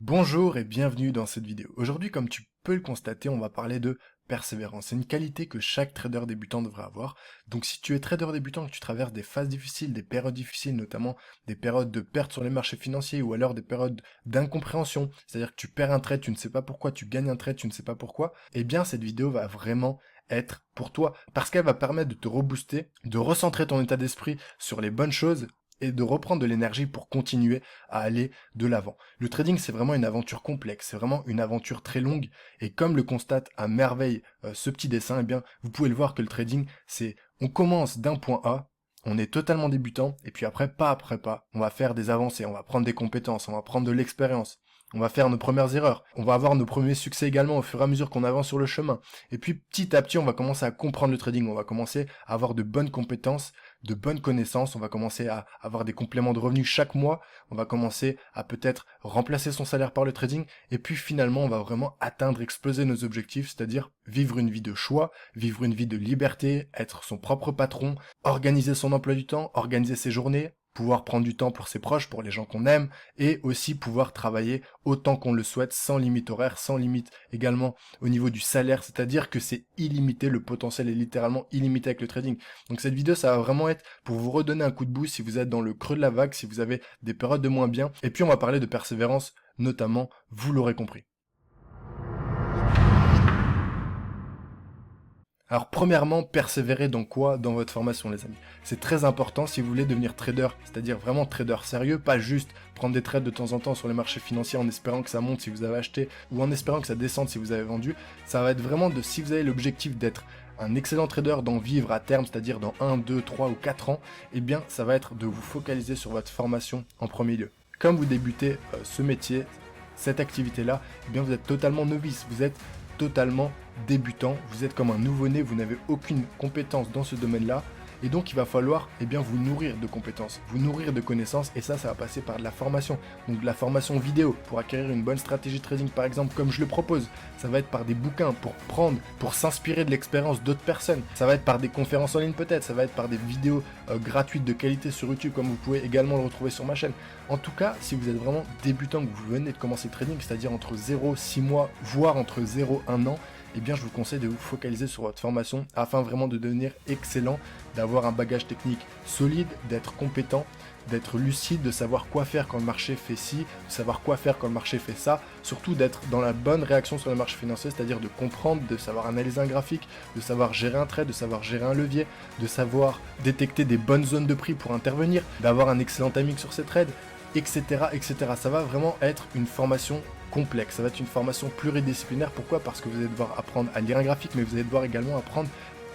Bonjour et bienvenue dans cette vidéo. Aujourd'hui, comme tu peux le constater, on va parler de persévérance. C'est une qualité que chaque trader débutant devrait avoir. Donc si tu es trader débutant et que tu traverses des phases difficiles, des périodes difficiles, notamment des périodes de perte sur les marchés financiers ou alors des périodes d'incompréhension, c'est-à-dire que tu perds un trade, tu ne sais pas pourquoi, tu gagnes un trade, tu ne sais pas pourquoi, eh bien cette vidéo va vraiment être pour toi parce qu'elle va permettre de te rebooster, de recentrer ton état d'esprit sur les bonnes choses et de reprendre de l'énergie pour continuer à aller de l'avant. Le trading, c'est vraiment une aventure complexe, c'est vraiment une aventure très longue, et comme le constate à merveille ce petit dessin, eh bien, vous pouvez le voir que le trading, c'est, on commence d'un point A, on est totalement débutant, et puis après, pas après pas, on va faire des avancées, on va prendre des compétences, on va prendre de l'expérience, on va faire nos premières erreurs, on va avoir nos premiers succès également au fur et à mesure qu'on avance sur le chemin. Et puis petit à petit, on va commencer à comprendre le trading, on va commencer à avoir de bonnes compétences, de bonnes connaissances, on va commencer à avoir des compléments de revenus chaque mois, on va commencer à peut-être remplacer son salaire par le trading, et puis finalement on va vraiment atteindre, exploser nos objectifs, c'est-à-dire vivre une vie de choix, vivre une vie de liberté, être son propre patron, organiser son emploi du temps, organiser ses journées, pouvoir prendre du temps pour ses proches, pour les gens qu'on aime, et aussi pouvoir travailler autant qu'on le souhaite, sans limite horaire, sans limite également au niveau du salaire, c'est-à-dire que c'est illimité, le potentiel est littéralement illimité avec le trading. Donc cette vidéo, ça va vraiment être pour vous redonner un coup de boost si vous êtes dans le creux de la vague, si vous avez des périodes de moins bien, et puis on va parler de persévérance, notamment, vous l'aurez compris. Alors premièrement, persévérer dans quoi? Dans votre formation les amis. C'est très important si vous voulez devenir trader, c'est-à-dire vraiment trader sérieux, pas juste prendre des trades de temps en temps sur les marchés financiers en espérant que ça monte si vous avez acheté ou en espérant que ça descende si vous avez vendu. Ça va être vraiment de si vous avez l'objectif d'être un excellent trader, d'en vivre à terme, c'est-à-dire dans 1, 2, 3 ou 4 ans, eh bien ça va être de vous focaliser sur votre formation en premier lieu. Comme vous débutez ce métier, cette activité-là, eh bien vous êtes totalement novice, vous êtes totalement débutant, vous êtes comme un nouveau-né, vous n'avez aucune compétence dans ce domaine-là, et donc il va falloir vous nourrir de compétences, vous nourrir de connaissances, et ça va passer par de la formation, donc de la formation vidéo, pour acquérir une bonne stratégie de trading par exemple, comme je le propose, ça va être par des bouquins, pour s'inspirer de l'expérience d'autres personnes, ça va être par des conférences en ligne peut-être, ça va être par des vidéos gratuites de qualité sur YouTube, comme vous pouvez également le retrouver sur ma chaîne. En tout cas, si vous êtes vraiment débutant, que vous venez de commencer le trading, c'est-à-dire entre 0 et 6 mois, voire entre 0 et 1 an, eh bien je vous conseille de vous focaliser sur votre formation afin vraiment de devenir excellent, d'avoir un bagage technique solide, d'être compétent, d'être lucide, de savoir quoi faire quand le marché fait ci, de savoir quoi faire quand le marché fait ça, surtout d'être dans la bonne réaction sur le marché financier, c'est-à-dire de comprendre, de savoir analyser un graphique, de savoir gérer un trade, de savoir gérer un levier, de savoir détecter des bonnes zones de prix pour intervenir, d'avoir un excellent timing sur ses trades, etc., etc. Ça va vraiment être une formation complexe, ça va être une formation pluridisciplinaire. Pourquoi? Parce que vous allez devoir apprendre à lire un graphique, mais vous allez devoir également apprendre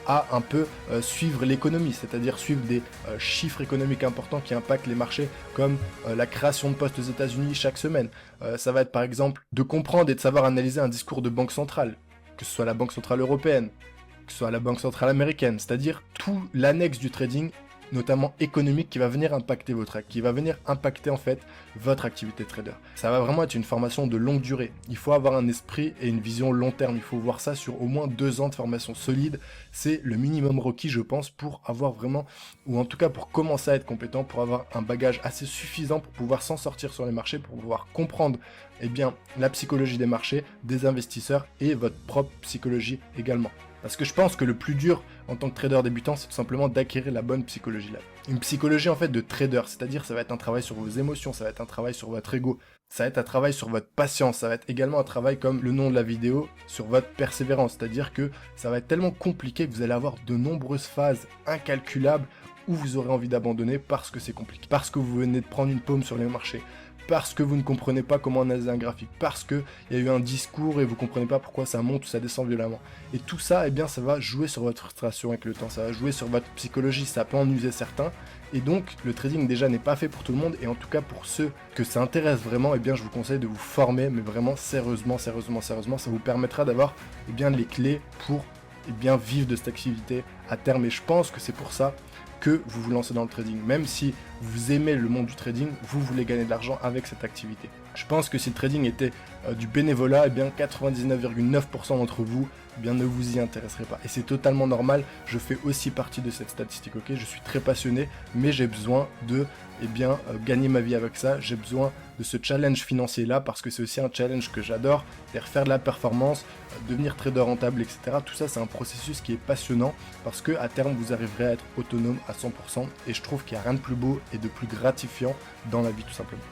à un peu suivre l'économie, c'est-à-dire suivre des chiffres économiques importants qui impactent les marchés, comme la création de postes aux États-Unis chaque semaine. Ça va être par exemple de comprendre et de savoir analyser un discours de banque centrale, que ce soit la Banque centrale européenne, que ce soit la Banque centrale américaine, c'est-à-dire tout l'annexe du trading, notamment économique, qui va venir impacter votre acte, qui va venir impacter en fait votre activité de trader. Ça va vraiment être une formation de longue durée. Il faut avoir un esprit et une vision long terme. Il faut voir ça sur au moins 2 ans de formation solide. C'est le minimum requis, je pense, pour avoir vraiment, ou en tout cas pour commencer à être compétent, pour avoir un bagage assez suffisant pour pouvoir s'en sortir sur les marchés, pour pouvoir comprendre bien la psychologie des marchés, des investisseurs et votre propre psychologie également. Parce que je pense que le plus dur en tant que trader débutant, c'est tout simplement d'acquérir la bonne psychologie là. Une psychologie en fait de trader, c'est-à-dire ça va être un travail sur vos émotions, ça va être un travail sur votre ego, ça va être un travail sur votre patience, ça va être également un travail comme le nom de la vidéo, sur votre persévérance, c'est-à-dire que ça va être tellement compliqué que vous allez avoir de nombreuses phases incalculables où vous aurez envie d'abandonner parce que c'est compliqué, parce que vous venez de prendre une paume sur les marchés, parce que vous ne comprenez pas comment analyser un graphique, parce qu'il y a eu un discours et vous ne comprenez pas pourquoi ça monte ou ça descend violemment. Et tout ça, eh bien, ça va jouer sur votre frustration avec le temps, ça va jouer sur votre psychologie, ça peut en user certains. Et donc, le trading déjà n'est pas fait pour tout le monde, et en tout cas pour ceux que ça intéresse vraiment, eh bien, je vous conseille de vous former, mais vraiment sérieusement, ça vous permettra d'avoir les clés pour vivre de cette activité à terme. Et je pense que c'est pour ça que vous vous lancez dans le trading. Même si vous aimez le monde du trading, vous voulez gagner de l'argent avec cette activité. Je pense que si le trading était du bénévolat, 99,9% d'entre vous eh bien ne vous y intéresserez pas. Et c'est totalement normal, je fais aussi partie de cette statistique, ok? Je suis très passionné, mais j'ai besoin de gagner ma vie avec ça, j'ai besoin de ce challenge financier-là, parce que c'est aussi un challenge que j'adore, c'est-à-dire faire de la performance, devenir trader rentable, etc. Tout ça, c'est un processus qui est passionnant, parce que à terme, vous arriverez à être autonome à 100%, et je trouve qu'il n'y a rien de plus beau et de plus gratifiant dans la vie, tout simplement.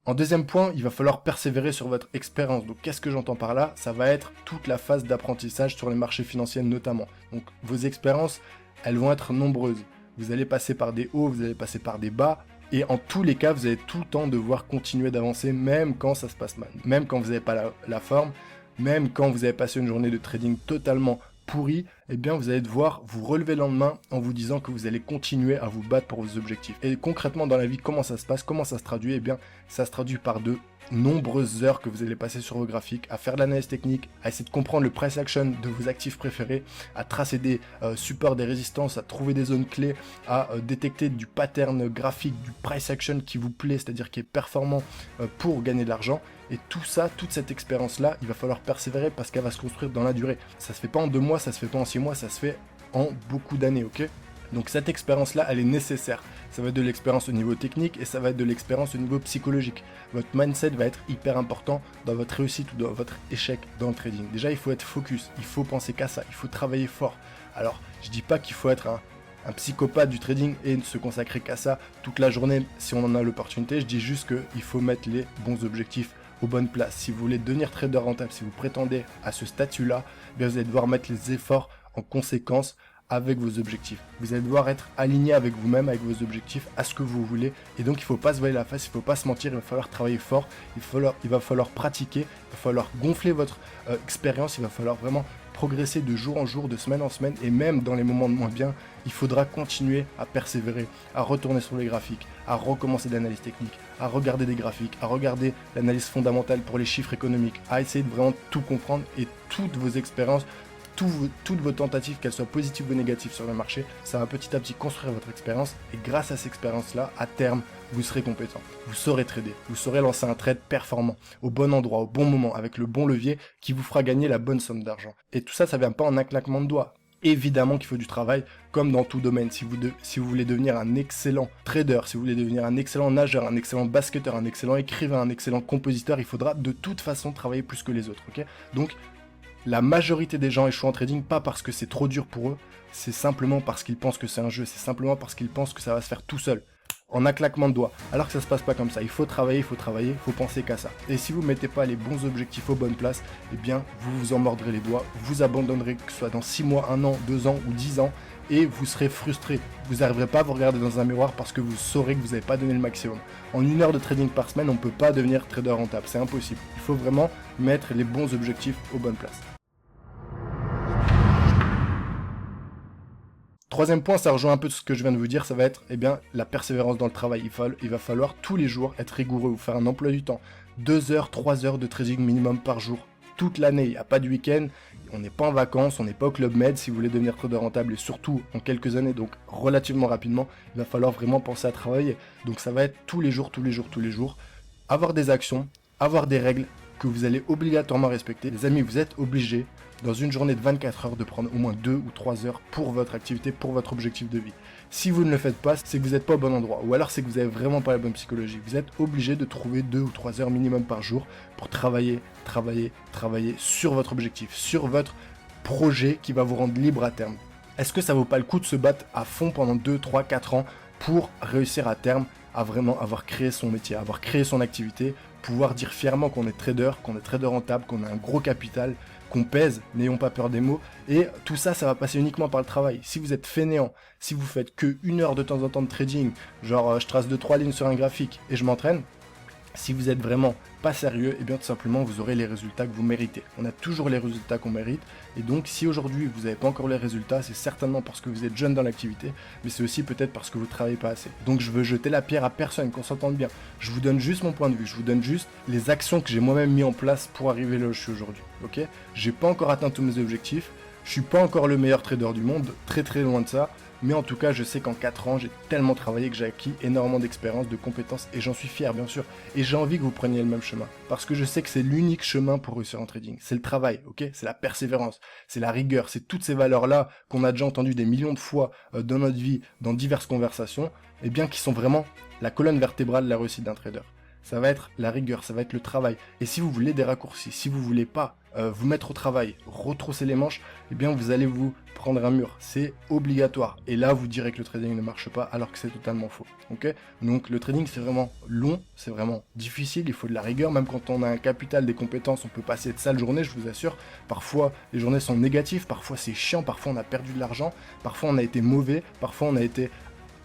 En deuxième point, il va falloir persévérer sur votre expérience. Donc qu'est-ce que j'entends par là? Ça va être toute la phase d'apprentissage sur les marchés financiers notamment. Donc vos expériences, elles vont être nombreuses. Vous allez passer par des hauts, vous allez passer par des bas. Et en tous les cas, vous allez tout le temps devoir continuer d'avancer, même quand ça se passe mal. Même quand vous n'avez pas la forme, même quand vous avez passé une journée de trading totalement pourri, eh bien vous allez devoir vous relever le lendemain en vous disant que vous allez continuer à vous battre pour vos objectifs. Et concrètement dans la vie, comment ça se passe, comment ça se traduit? Eh bien ça se traduit par de nombreuses heures que vous allez passer sur vos graphiques, à faire de l'analyse technique, à essayer de comprendre le price action de vos actifs préférés, à tracer des supports, des résistances, à trouver des zones clés, à détecter du pattern graphique, du price action qui vous plaît, c'est-à-dire qui est performant pour gagner de l'argent. Et tout ça, toute cette expérience-là, il va falloir persévérer parce qu'elle va se construire dans la durée. Ça se fait pas en 2 mois, ça se fait pas en 6 mois, ça se fait en beaucoup d'années, ok? Donc cette expérience-là, elle est nécessaire. Ça va être de l'expérience au niveau technique et ça va être de l'expérience au niveau psychologique. Votre mindset va être hyper important dans votre réussite ou dans votre échec dans le trading. Déjà, il faut être focus, il faut penser qu'à ça, il faut travailler fort. Alors, je dis pas qu'il faut être un psychopathe du trading et ne se consacrer qu'à ça toute la journée si on en a l'opportunité. Je dis juste qu'il faut mettre les bons objectifs aux bonnes places. Si vous voulez devenir trader rentable, si vous prétendez à ce statut-là, bien vous allez devoir mettre les efforts en conséquence avec vos objectifs. Vous allez devoir être aligné avec vous-même, avec vos objectifs, à ce que vous voulez. Et donc, il ne faut pas se voiler la face, il ne faut pas se mentir, il va falloir travailler fort, il va falloir pratiquer, il va falloir gonfler votre expérience, il va falloir vraiment progresser de jour en jour, de semaine en semaine, et même dans les moments de moins bien, il faudra continuer à persévérer, à retourner sur les graphiques, à recommencer de l'analyse technique, à regarder des graphiques, à regarder l'analyse fondamentale pour les chiffres économiques, à essayer de vraiment tout comprendre et toutes vos expériences, toutes vos tentatives, qu'elles soient positives ou négatives sur le marché, ça va petit à petit construire votre expérience et grâce à cette expérience-là, à terme, vous serez compétent. Vous saurez trader, vous saurez lancer un trade performant, au bon endroit, au bon moment, avec le bon levier qui vous fera gagner la bonne somme d'argent. Et tout ça, ça vient pas en un claquement de doigts. Évidemment qu'il faut du travail, comme dans tout domaine. Si vous voulez devenir un excellent trader, si vous voulez devenir un excellent nageur, un excellent basketteur, un excellent écrivain, un excellent compositeur, il faudra de toute façon travailler plus que les autres, ok? Donc, la majorité des gens échouent en trading, pas parce que c'est trop dur pour eux, c'est simplement parce qu'ils pensent que c'est un jeu, c'est simplement parce qu'ils pensent que ça va se faire tout seul, en un claquement de doigts, alors que ça se passe pas comme ça. Il faut travailler, il faut penser qu'à ça. Et si vous mettez pas les bons objectifs aux bonnes places, eh bien, vous vous en mordrez les doigts, vous abandonnerez, que ce soit dans 6 mois, 1 an, 2 ans ou 10 ans, et vous serez frustré. Vous n'arriverez pas à vous regarder dans un miroir parce que vous saurez que vous n'avez pas donné le maximum. En 1 heure de trading par semaine, on ne peut pas devenir trader rentable, c'est impossible. Il faut vraiment mettre les bons objectifs aux bonnes places. Troisième point, ça rejoint un peu ce que je viens de vous dire, ça va être la persévérance dans le travail. Il va falloir tous les jours être rigoureux, vous faire un emploi du temps. 2 heures, 3 heures de trading minimum par jour, toute l'année, il n'y a pas de week-end, on n'est pas en vacances, on n'est pas au Club Med. Si vous voulez devenir trader rentable et surtout en quelques années, donc relativement rapidement, il va falloir vraiment penser à travailler. Donc ça va être tous les jours, avoir des actions, avoir des règles que vous allez obligatoirement respecter. Les amis, vous êtes obligés dans une journée de 24 heures de prendre au moins 2 ou 3 heures pour votre activité, pour votre objectif de vie. Si vous ne le faites pas, c'est que vous n'êtes pas au bon endroit, ou alors c'est que vous n'avez vraiment pas la bonne psychologie. Vous êtes obligé de trouver 2 ou 3 heures minimum par jour pour travailler sur votre objectif, sur votre projet qui va vous rendre libre à terme. Est-ce que ça vaut pas le coup de se battre à fond pendant 2, 3, 4 ans pour réussir à terme à vraiment avoir créé son métier, avoir créé son activité, pouvoir dire fièrement qu'on est trader rentable, qu'on a un gros capital, qu'on pèse, n'ayons pas peur des mots, et tout ça, ça va passer uniquement par le travail. Si vous êtes fainéant, si vous faites que 1 heure de temps en temps de trading, genre je trace 2-3 lignes sur un graphique et je m'entraîne, si vous êtes vraiment pas sérieux, et bien tout simplement vous aurez les résultats que vous méritez. On a toujours les résultats qu'on mérite, et donc si aujourd'hui vous n'avez pas encore les résultats, c'est certainement parce que vous êtes jeune dans l'activité, mais c'est aussi peut-être parce que vous ne travaillez pas assez. Donc je veux jeter la pierre à personne, qu'on s'entende bien. Je vous donne juste mon point de vue, je vous donne juste les actions que j'ai moi-même mis en place pour arriver là où je suis aujourd'hui. Ok ? J'ai pas encore atteint tous mes objectifs, je suis pas encore le meilleur trader du monde, très loin de ça, Mais en tout cas, je sais qu'en 4 ans, j'ai tellement travaillé que j'ai acquis énormément d'expérience, de compétences, et j'en suis fier, bien sûr. Et j'ai envie que vous preniez le même chemin. Parce que je sais que c'est l'unique chemin pour réussir en trading. C'est le travail, ok? C'est la persévérance, c'est la rigueur, c'est toutes ces valeurs-là qu'on a déjà entendues des millions de fois dans notre vie, dans diverses conversations, et bien qui sont vraiment la colonne vertébrale de la réussite d'un trader. Ça va être la rigueur, ça va être le travail. Et si vous voulez des raccourcis, si vous voulez pas vous mettre au travail, retrousser les manches, eh bien vous allez vous prendre un mur. C'est obligatoire. Et là, vous direz que le trading ne marche pas, alors que c'est totalement faux. Ok? Donc le trading, c'est vraiment long, c'est vraiment difficile, il faut de la rigueur. Même quand on a un capital, des compétences, on peut passer de sales journées, je vous assure. Parfois, les journées sont négatives, parfois c'est chiant, parfois on a perdu de l'argent, parfois on a été mauvais, parfois on a été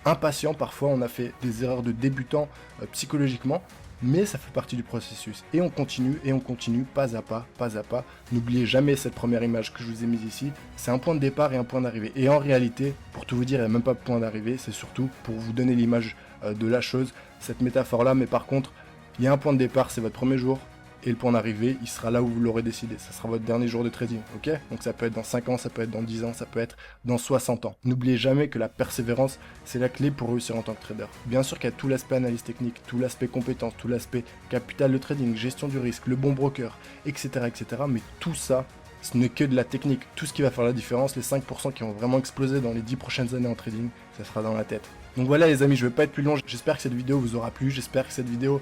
impatient, parfois on a fait des erreurs de débutant psychologiquement, mais ça fait partie du processus. Et on continue, pas à pas, pas à pas. N'oubliez jamais cette première image que je vous ai mise ici, c'est un point de départ et un point d'arrivée. Et en réalité, pour tout vous dire, il n'y a même pas de point d'arrivée, c'est surtout pour vous donner l'image de la chose, cette métaphore-là, mais par contre, il y a un point de départ, c'est votre premier jour, et le point d'arrivée, il sera là où vous l'aurez décidé. Ça sera votre dernier jour de trading, ok? Donc ça peut être dans 5 ans, ça peut être dans 10 ans, ça peut être dans 60 ans. N'oubliez jamais que la persévérance, c'est la clé pour réussir en tant que trader. Bien sûr qu'il y a tout l'aspect analyse technique, tout l'aspect compétence, tout l'aspect capital de trading, gestion du risque, le bon broker, etc., etc. Mais tout ça, ce n'est que de la technique. Tout ce qui va faire la différence, les 5% qui vont vraiment exploser dans les 10 prochaines années en trading, ça sera dans la tête. Donc voilà les amis, je ne vais pas être plus long. J'espère que cette vidéo vous aura plu. J'espère que cette vidéo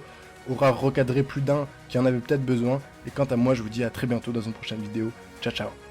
aura recadré plus d'un qui en avait peut-être besoin. Et quant à moi, je vous dis à très bientôt dans une prochaine vidéo. Ciao, ciao.